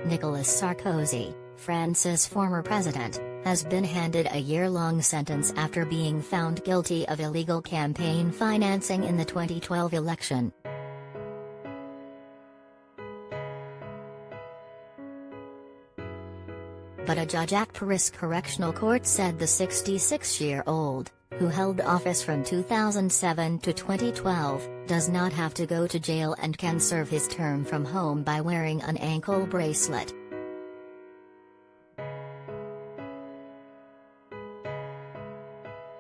Nicolas Sarkozy, France's former president, has been handed a year-long sentence after being found guilty of illegal campaign financing in the 2012 election. But a judge at Paris Correctional Court said the 66-year-old, who held office from 2007 to 2012, does not have to go to jail and can serve his term from home by wearing an ankle bracelet.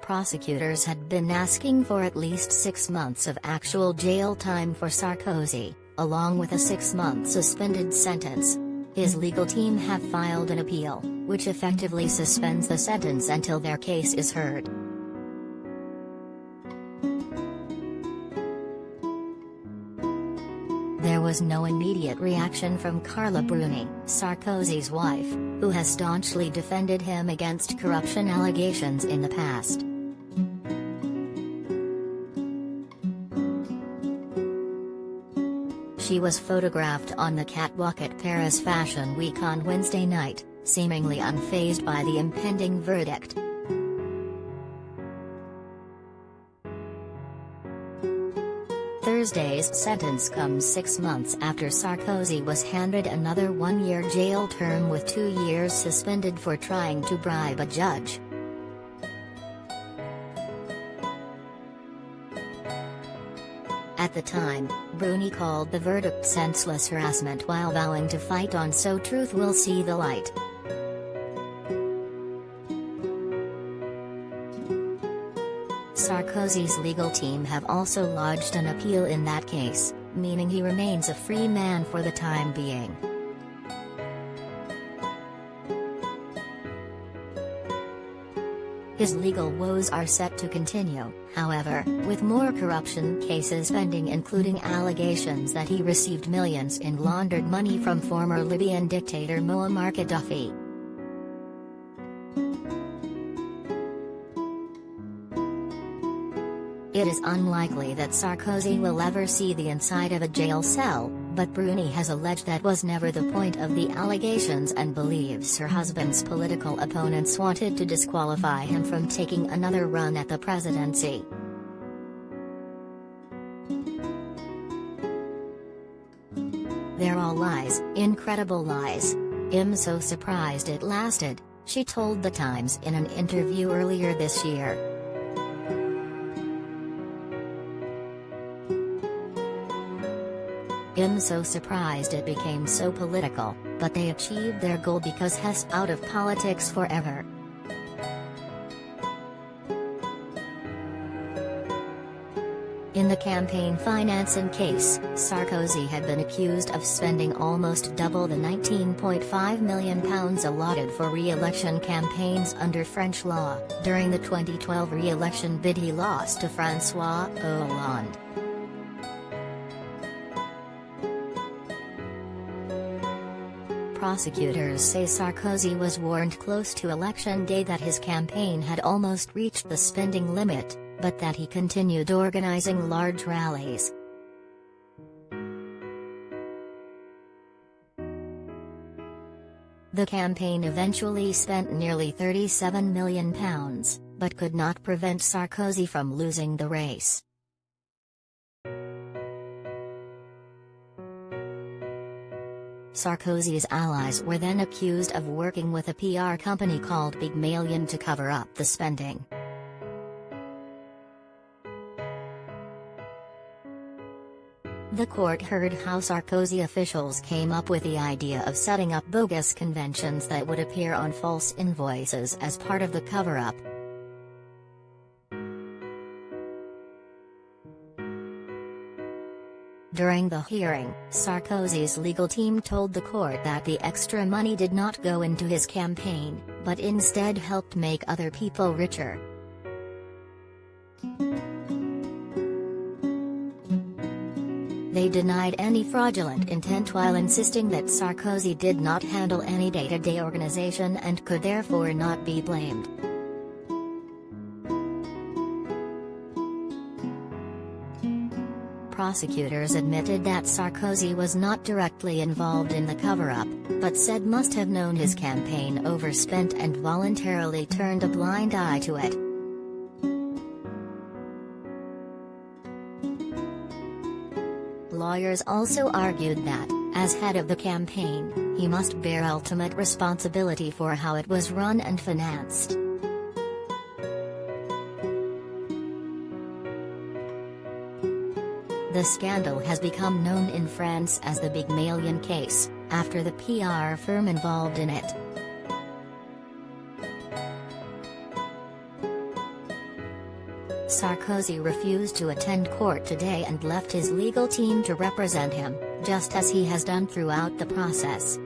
Prosecutors had been asking for at least 6 months of actual jail time for Sarkozy, along with a 6-month suspended sentence. His legal team have filed an appeal, which effectively suspends the sentence until their case is heard. There was no immediate reaction from Carla Bruni, Sarkozy's wife, who has staunchly defended him against corruption allegations in the past. She was photographed on the catwalk at Paris Fashion Week on Wednesday night, seemingly unfazed by the impending verdict. Thursday's sentence comes 6 months after Sarkozy was handed another 1-year jail term with 2 years suspended for trying to bribe a judge. At the time, Bruni called the verdict senseless harassment while vowing to fight on so truth will see the light. Sarkozy's legal team have also lodged an appeal in that case, meaning he remains a free man for the time being. His legal woes are set to continue, however, with more corruption cases pending, including allegations that he received millions in laundered money from former Libyan dictator Muammar Gaddafi. It is unlikely that Sarkozy will ever see the inside of a jail cell, but Bruni has alleged that was never the point of the allegations and believes her husband's political opponents wanted to disqualify him from taking another run at the presidency. "They're all lies, incredible lies. I'm so surprised it lasted," she told The Times in an interview earlier this year. "I'm so surprised it became so political, but they achieved their goal because he's out of politics forever." In the campaign financing case, Sarkozy had been accused of spending almost double the £19.5 million allotted for re-election campaigns under French law. During the 2012 re-election bid he lost to François Hollande. Prosecutors say Sarkozy was warned close to election day that his campaign had almost reached the spending limit, but that he continued organizing large rallies. The campaign eventually spent nearly £37 million, but could not prevent Sarkozy from losing the race. Sarkozy's allies were then accused of working with a PR company called Pygmalion to cover up the spending. The court heard how Sarkozy officials came up with the idea of setting up bogus conventions that would appear on false invoices as part of the cover-up. During the hearing, Sarkozy's legal team told the court that the extra money did not go into his campaign, but instead helped make other people richer. They denied any fraudulent intent while insisting that Sarkozy did not handle any day-to-day organization and could therefore not be blamed. prosecutors admitted that Sarkozy was not directly involved in the cover-up, but said must have known his campaign overspent and voluntarily turned a blind eye to it. Lawyers also argued that, as head of the campaign, he must bear ultimate responsibility for how it was run and financed. The scandal has become known in France as the Pygmalion case, after the PR firm involved in it. Sarkozy refused to attend court today and left his legal team to represent him, just as he has done throughout the process.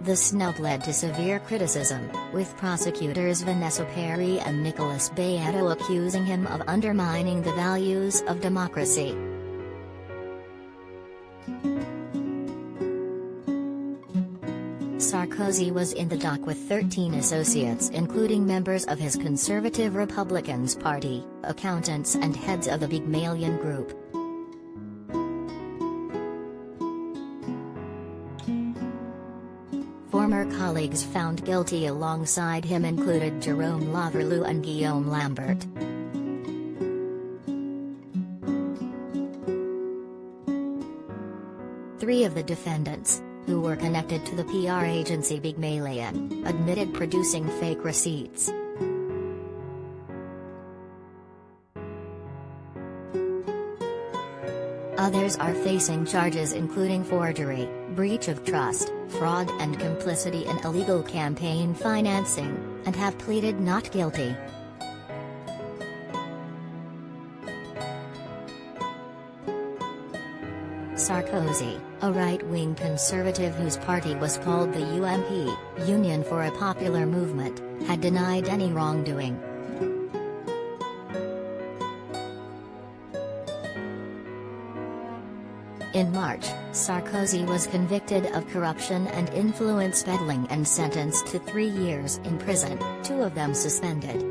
The snub led to severe criticism, with prosecutors Vanessa Perry and Nicolas Sarkozy accusing him of undermining the values of democracy. Sarkozy was in the dock with 13 associates, including members of his Conservative Republicans Party, accountants and heads of the Pygmalion Group. Former colleagues found guilty alongside him included Jérôme Laverlou and Guillaume Lambert. Three of the defendants, who were connected to the PR agency Pygmalion, admitted producing fake receipts. Others are facing charges including forgery, breach of trust, fraud and complicity in illegal campaign financing, and have pleaded not guilty. Sarkozy, a right-wing conservative whose party was called the UMP, Union for a Popular Movement, had denied any wrongdoing. In March, Sarkozy was convicted of corruption and influence peddling and sentenced to 3 years in prison, 2 of them suspended.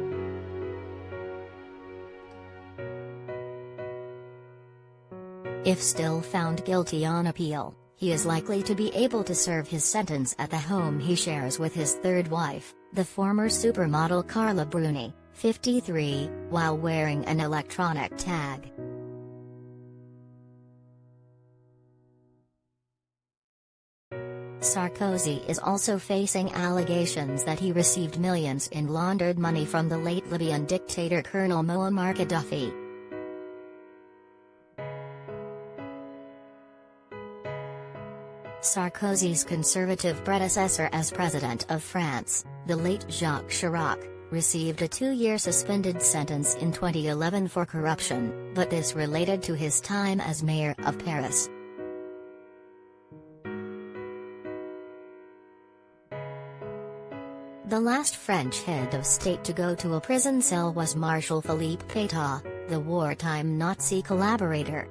If still found guilty on appeal, he is likely to be able to serve his sentence at the home he shares with his third wife, the former supermodel Carla Bruni, 53, while wearing an electronic tag. Sarkozy is also facing allegations that he received millions in laundered money from the late Libyan dictator Colonel Muammar Gaddafi. Sarkozy's conservative predecessor as president of France, the late Jacques Chirac, received a 2-year suspended sentence in 2011 for corruption, but this related to his time as mayor of Paris. The last French head of state to go to a prison cell was Marshal Philippe Pétain, the wartime Nazi collaborator.